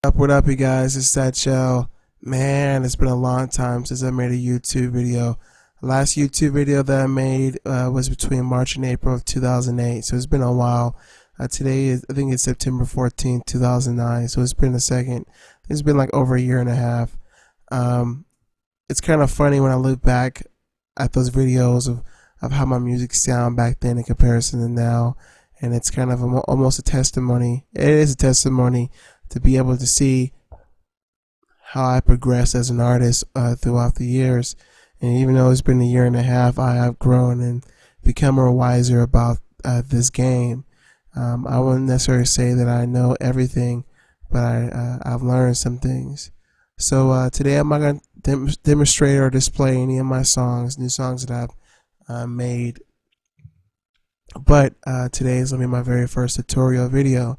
What up, you guys? It's that show. Man, it's been a long time since I made a YouTube video. The last YouTube video that I made was between March and April of 2008, so it's been a while. Today is, I think it's September 14th, 2009, so it's been a second. It's been like over a year and a half. Um, it's kind of funny when I look back at those videos of how my music sound back then in comparison to now, and it's kind of almost a testimony. It is a testimony to be able to see how I progressed as an artist throughout the years. And even though it's been a year and a half, I have grown and become more wiser about this game. I wouldn't necessarily say that I know everything, but I've learned some things. So today I'm not going to demonstrate or display any of my songs, new songs that I've made. But today is going to be my very first tutorial video.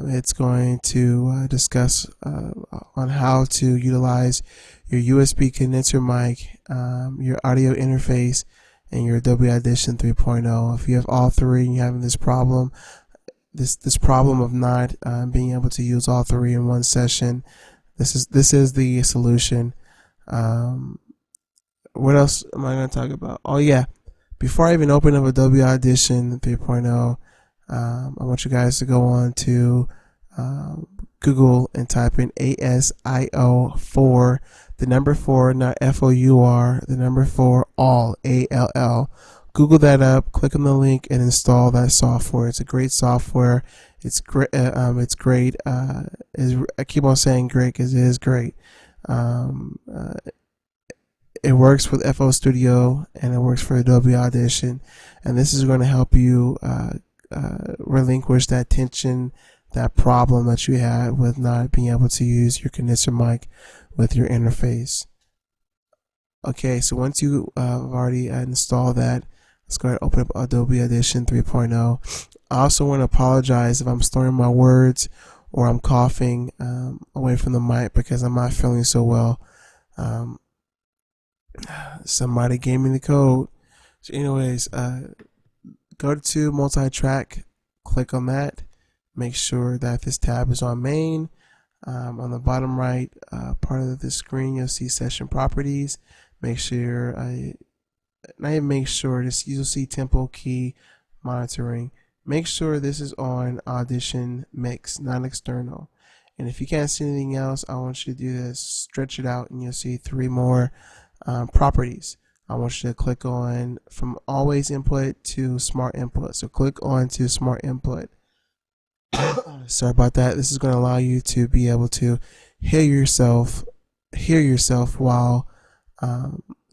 It's going to discuss on how to utilize your USB condenser mic, your audio interface, and your Adobe Audition 3.0. If you have all three and you're having this problem, this problem of not being able to use all three in one session, this is the solution. What else am I going to talk about? Oh yeah, before I even open up Adobe Audition 3.0, I want you guys to go on to Google and type in ASIO4, the number 4, not FOUR, the number 4, all, ALL. Google that up, click on the link, and install that software. It's a great software. It's great. It's great. I keep on saying great because it is great. It works with FL Studio and it works for Adobe Audition, and this is going to help you relinquish that tension, that problem that you had with not being able to use your condenser mic with your interface. Okay, so once you have already installed that, let's go ahead and open up Adobe Audition 3.0. I also want to apologize if I'm slurring my words or I'm coughing away from the mic because I'm not feeling so well. Somebody gave me the code. So anyways, go to multi-track, click on that, make sure that this tab is on main. On the bottom right part of the screen, you'll see session properties. Make sure, not even make sure, just you'll see tempo key monitoring. Make sure this is on Audition Mix, not external. And if you can't see anything else, I want you to do this, stretch it out, and you'll see three more properties. I want you to click on from always input to smart input. So click on to smart input. Sorry about that. This is going to allow you to be able to hear yourself while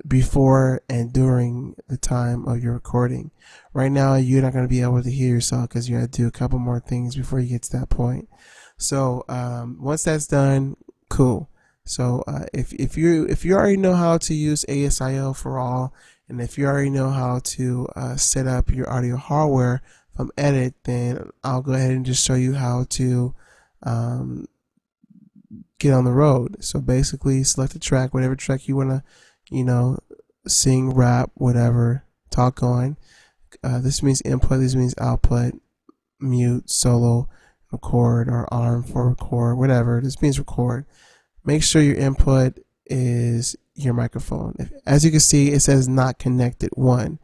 before and during the time of your recording. Right now, you're not going to be able to hear yourself because you have to do a couple more things before you get to that point. So once that's done, cool. So if you already know how to use ASIO for all, and if you already know how to set up your audio hardware from Edit, then I'll go ahead and just show you how to get on the road. So basically, select a track, whatever track you want to, sing, rap, whatever, talk on. This means input. This means output. Mute, solo, record, or arm for record, whatever. This means record. Make sure your input is your microphone. As you can see, it says not connected 1,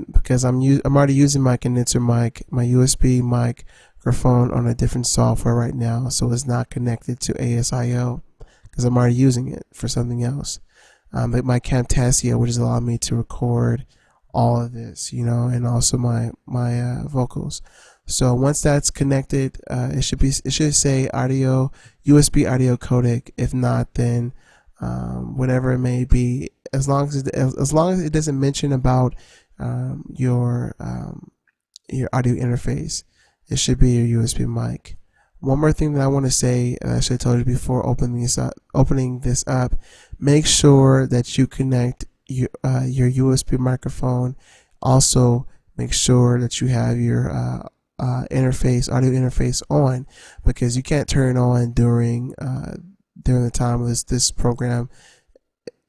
because I'm already using my condenser mic, my USB microphone on a different software right now, so it's not connected to ASIO because I'm already using it for something else. My Camtasia, which is allowing me to record all of this, and also my vocals. So once that's connected, it should say audio, USB audio codec. If not, then whatever it may be, as long as it doesn't mention about your audio interface, it should be your USB mic. One more thing that I want to say, I should have told you before opening this up, make sure that you connect your USB microphone. Also, make sure that you have your audio interface on, because you can't turn it on during the time this program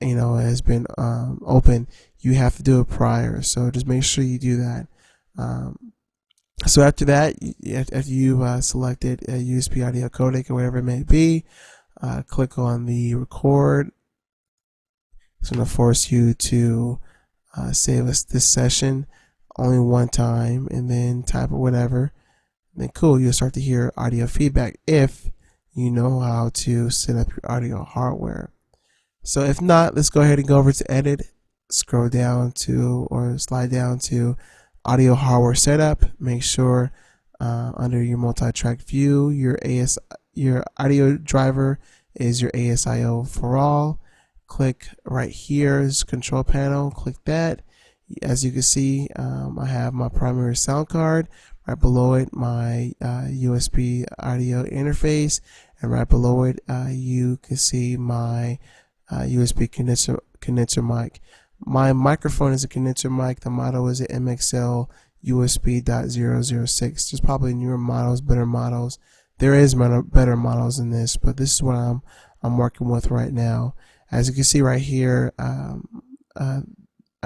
has been open. You have to do it prior, so just make sure you do that. So after that, after you've selected a USB audio codec or whatever it may be, click on the record. It's going to force you to save us this session only one time, and then type or whatever. And then cool, you'll start to hear audio feedback if you know how to set up your audio hardware. So if not, let's go ahead and go over to edit, scroll down to or slide down to audio hardware setup. Make sure under your multi-track view, your audio driver is your ASIO for all. Click right here is control panel. Click that. As you can see, I have my primary sound card. Right below it, my USB audio interface, and right below it, you can see my USB condenser mic. My microphone is a condenser mic. The model is an MXL USB .006. There's probably newer models, better models. There is better models than this, but this is what I'm working with right now. As you can see right here,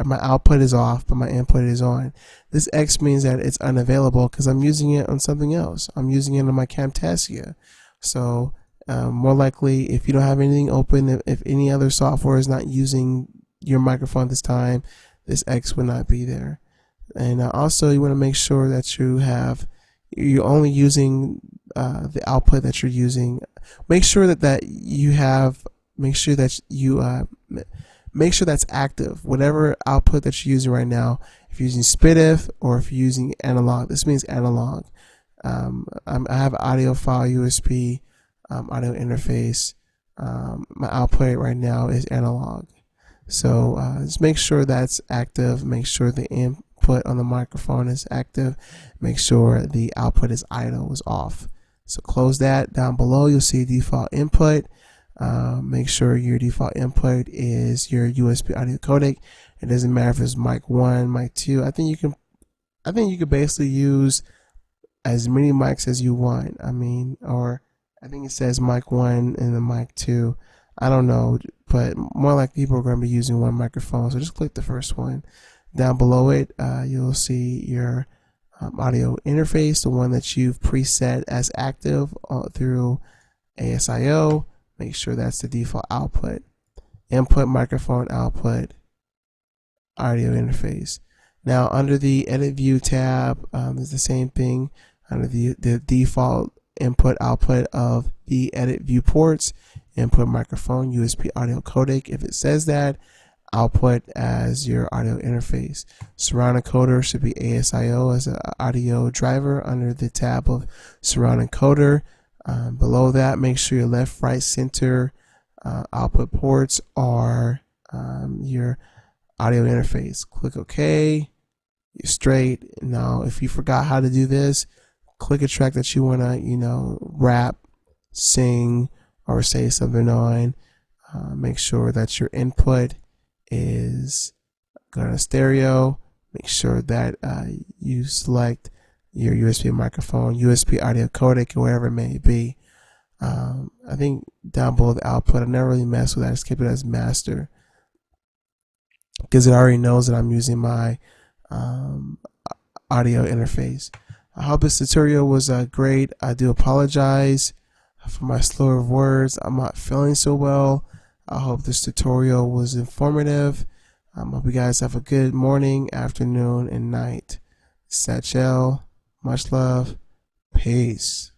my output is off, but my input is on. This X means that it's unavailable because I'm using it on something else. I'm using it on my Camtasia. So more likely, if you don't have anything open, if any other software is not using your microphone this time, this X will not be there. And also, you want to make sure that you're only using the output that you're using. Make sure that you have. Make sure that you make sure that's active. Whatever output that you're using right now, if you're using SPDIF or if you're using analog, this means analog. I have audio file USB audio interface. My output right now is analog. So just make sure that's active. Make sure the input on the microphone is active. Make sure the output is idle, is off. So close that. Down below, you'll see default input. Make sure your default input is your USB audio codec. It doesn't matter if it's mic 1, mic 2. I think you can basically use as many mics as you want. Or I think it says mic 1 and then mic 2. I don't know, but more like people are going to be using one microphone. So just click the first one. Down below it, you'll see your audio interface, the one that you've preset as active through ASIO. Make sure that's the default output. Input, microphone, output, audio interface. Now under the edit view tab, it's the same thing. Under the default input output of the edit view ports, input microphone, USB audio codec. If it says that, output as your audio interface. Surround encoder should be ASIO as an audio driver under the tab of surround encoder. Below that, make sure your left, right, center output ports are your audio interface. Click OK. You're straight. Now, if you forgot how to do this, click a track that you want to, rap, sing, or say something on. Make sure that your input is going to stereo. Make sure that you select your USB microphone, USB audio codec, or whatever it may be. I think down below the output, I never really mess with that. I just keep it as master because it already knows that I'm using my audio interface. I hope this tutorial was great. I do apologize for my slur of words. I'm not feeling so well. I hope this tutorial was informative. Hope you guys have a good morning, afternoon, and night. Satchel, much love, peace.